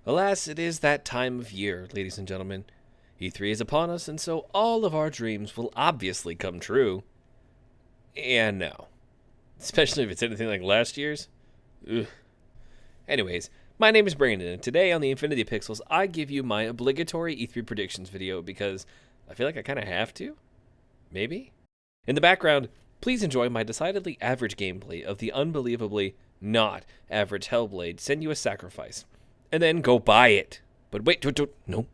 Alas, it is that time of year, ladies and gentlemen. E3 is upon us, and so all of our dreams will obviously come true. And no. Especially if it's anything like last year's. Ugh. Anyways, my name is Brandon, and today on the Infinity Pixels, I give you my obligatory E3 predictions video because I feel like I kind of have to. Maybe? In the background, please enjoy my decidedly average gameplay of the unbelievably not average Hellblade Senua's Sacrifice. And then go buy it. But wait, don't you move.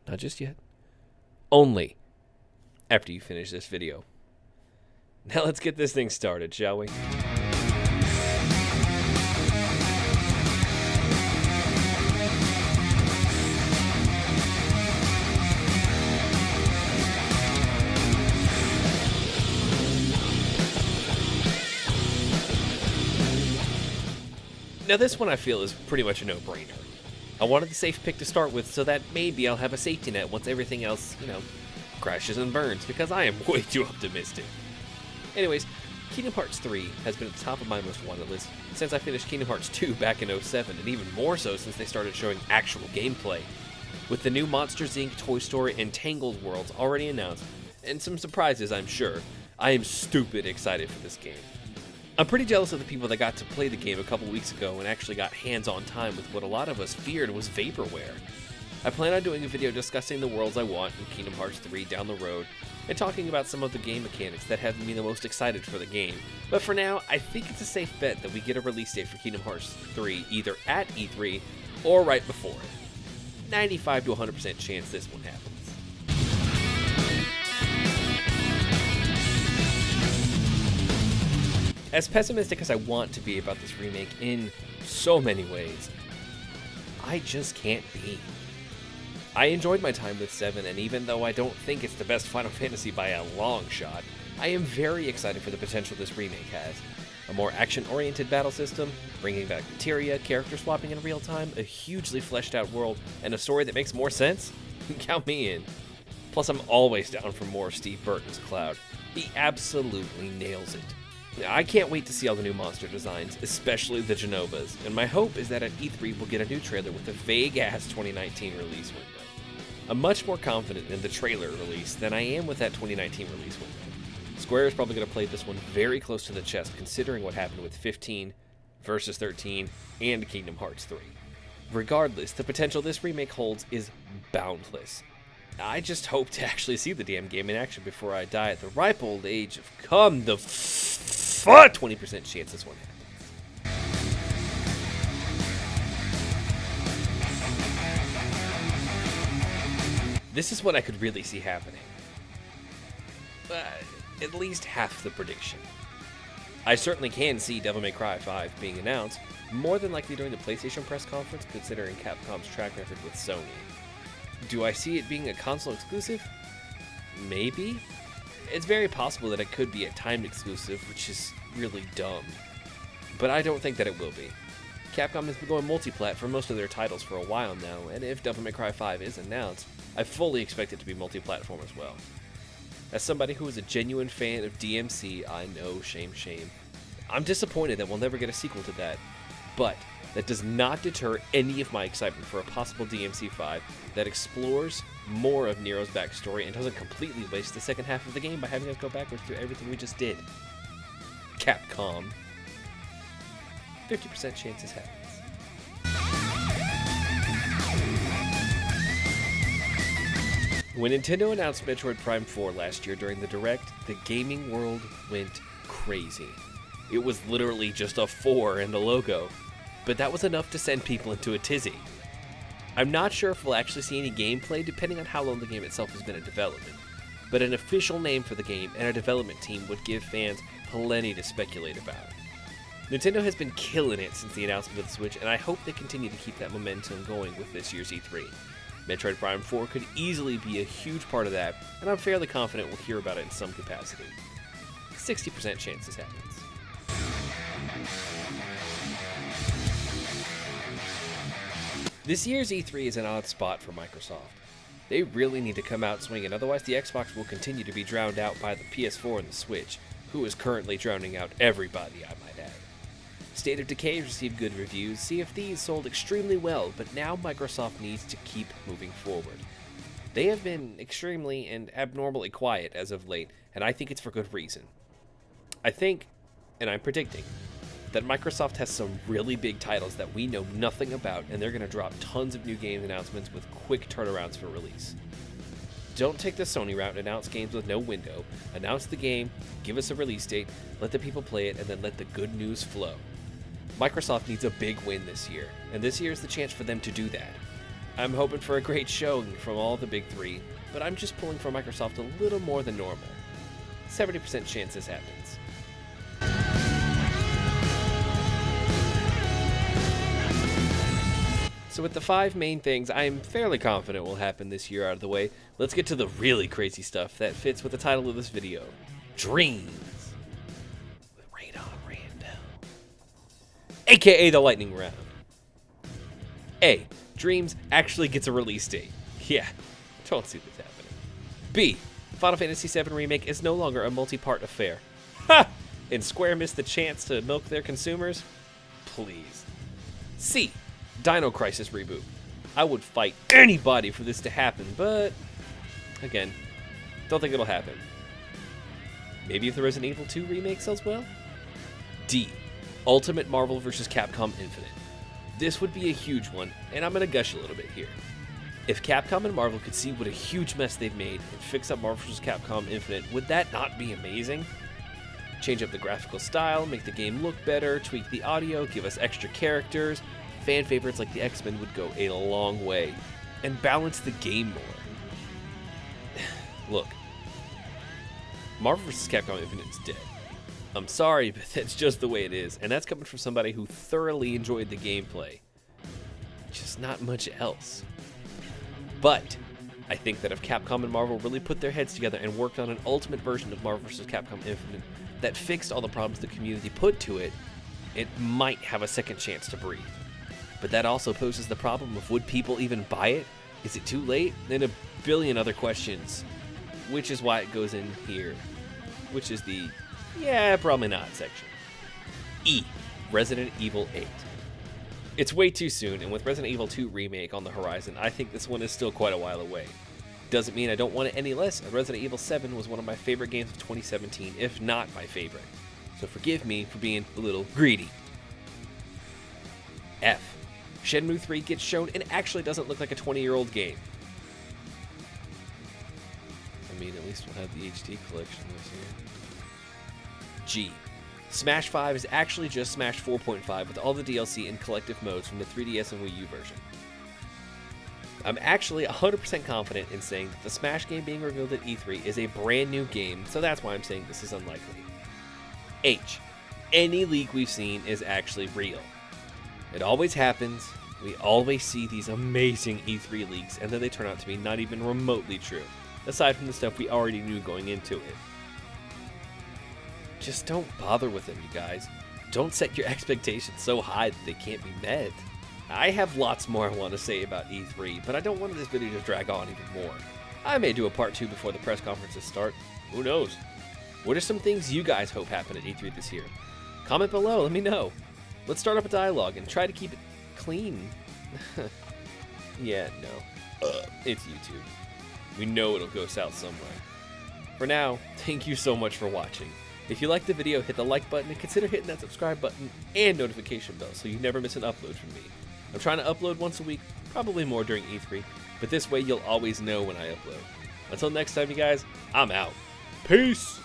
Not just yet. Only after you finish this video. Now let's get this thing started, shall we? Now this one I feel is pretty much a no-brainer. I wanted the safe pick to start with so that maybe I'll have a safety net once everything else, crashes and burns, because I am way too optimistic. Anyways, Kingdom Hearts 3 has been at the top of my most wanted list since I finished Kingdom Hearts 2 back in 2007, and even more so since they started showing actual gameplay. With the new Monsters, Inc., Toy Story, and Tangled worlds already announced, and some surprises I'm sure, I am stupid excited for this game. I'm pretty jealous of the people that got to play the game a couple weeks ago and actually got hands-on time with what a lot of us feared was vaporware. I plan on doing a video discussing the worlds I want in Kingdom Hearts 3 down the road, and talking about some of the game mechanics that have me the most excited for the game. But for now, I think it's a safe bet that we get a release date for Kingdom Hearts 3 either at E3 or right before it. 95 to 100% chance this one happens. As pessimistic as I want to be about this remake in so many ways, I just can't be. I enjoyed my time with 7, and even though I don't think it's the best Final Fantasy by a long shot, I am very excited for the potential this remake has. A more action-oriented battle system, bringing back materia, character swapping in real time, a hugely fleshed out world, and a story that makes more sense? Count me in. Plus, I'm always down for more of Steve Burton's Cloud. He absolutely nails it. I can't wait to see all the new monster designs, especially the Genovas, and my hope is that at E3 we'll get a new trailer with a vague-ass 2019 release window. I'm much more confident in the trailer release than I am with that 2019 release window. Square is probably going to play this one very close to the chest considering what happened with 15, Versus 13, and Kingdom Hearts 3. Regardless, the potential this remake holds is boundless. I just hope to actually see the damn game in action before I die at the ripe old age of 20% chance this one happens. This is what I could really see happening. At least half the prediction. I certainly can see Devil May Cry 5 being announced, more than likely during the PlayStation press conference, considering Capcom's track record with Sony. Do I see it being a console exclusive? Maybe. It's very possible that it could be a timed exclusive, which is really dumb. But I don't think that it will be. Capcom has been going multi-plat for most of their titles for a while now, and if Devil May Cry 5 is announced, I fully expect it to be multi-platform as well. As somebody who is a genuine fan of DMC, I know, shame. I'm disappointed that we'll never get a sequel to that, but that does not deter any of my excitement for a possible DMC 5 that explores more of Nero's backstory and doesn't completely waste the second half of the game by having us go backwards through everything we just did. Capcom. 50% chance this happens. When Nintendo announced Metroid Prime 4 last year during the Direct, the gaming world went crazy. It was literally just a 4 in the logo, but that was enough to send people into a tizzy. I'm not sure if we'll actually see any gameplay depending on how long the game itself has been in development, but an official name for the game and a development team would give fans plenty to speculate about. Nintendo has been killing it since the announcement of the Switch, and I hope they continue to keep that momentum going with this year's E3. Metroid Prime 4 could easily be a huge part of that, and I'm fairly confident we'll hear about it in some capacity. 60% chance this happens. This year's E3 is an odd spot for Microsoft. They really need to come out swinging, otherwise the Xbox will continue to be drowned out by the PS4 and the Switch, who is currently drowning out everybody, I might add. State of Decay received good reviews, Sea of Thieves sold extremely well, but now Microsoft needs to keep moving forward. They have been extremely and abnormally quiet as of late, and I think it's for good reason. I think, and I'm predicting, that Microsoft has some really big titles that we know nothing about, and they're going to drop tons of new game announcements with quick turnarounds for release. Don't take the Sony route and announce games with no window. Announce the game, give us a release date, let the people play it, and then let the good news flow. Microsoft needs a big win this year, and this year is the chance for them to do that. I'm hoping for a great showing from all the big three, but I'm just pulling for Microsoft a little more than normal. 70% chance this happens. So with the 5 main things I'm fairly confident will happen this year out of the way, let's get to the really crazy stuff that fits with the title of this video. Dreams. With Radon Randall. AKA the lightning round. A. Dreams actually gets a release date. Yeah, don't see this happening. B. Final Fantasy VII Remake is no longer a multi-part affair. Ha! And Square missed the chance to milk their consumers? Please. C. Dino Crisis reboot. I would fight anybody for this to happen, but again, don't think it'll happen. Maybe if the Resident Evil 2 remake sells well? D. Ultimate Marvel vs. Capcom Infinite. This would be a huge one, and I'm going to gush a little bit here. If Capcom and Marvel could see what a huge mess they've made and fix up Marvel vs. Capcom Infinite, would that not be amazing? Change up the graphical style, make the game look better, tweak the audio, give us extra characters. Fan favorites like the X-Men would go a long way, and balance the game more. Look, Marvel vs. Capcom Infinite is dead. I'm sorry, but that's just the way it is, and that's coming from somebody who thoroughly enjoyed the gameplay. Just not much else. But I think that if Capcom and Marvel really put their heads together and worked on an ultimate version of Marvel vs. Capcom Infinite that fixed all the problems the community put to it, it might have a second chance to breathe. But that also poses the problem of, would people even buy it? Is it too late? And a billion other questions. Which is why it goes in here. Which is the, yeah, probably not section. E. Resident Evil 8. It's way too soon, and with Resident Evil 2 Remake on the horizon, I think this one is still quite a while away. Doesn't mean I don't want it any less, and Resident Evil 7 was one of my favorite games of 2017, if not my favorite. So forgive me for being a little greedy. F. Shenmue 3 gets shown and actually doesn't look like a 20-year-old game. I mean, at least we'll have the HD collection this year. G. Smash 5 is actually just Smash 4.5 with all the DLC and collective modes from the 3DS and Wii U version. I'm actually 100% confident in saying that the Smash game being revealed at E3 is a brand new game, so that's why I'm saying this is unlikely. H. Any leak we've seen is actually real. It always happens. We always see these amazing E3 leaks, and then they turn out to be not even remotely true, aside from the stuff we already knew going into it. Just don't bother with them, you guys. Don't set your expectations so high that they can't be met. I have lots more I want to say about E3, but I don't want this video to drag on even more. I may do a part 2 before the press conferences start. Who knows? What are some things you guys hope happen at E3 this year? Comment below, let me know. Let's start up a dialogue and try to keep it clean. Yeah, no. It's YouTube. We know it'll go south somewhere. For now, thank you so much for watching. If you liked the video, hit the like button and consider hitting that subscribe button and notification bell so you never miss an upload from me. I'm trying to upload once a week, probably more during E3, but this way you'll always know when I upload. Until next time, you guys, I'm out. Peace!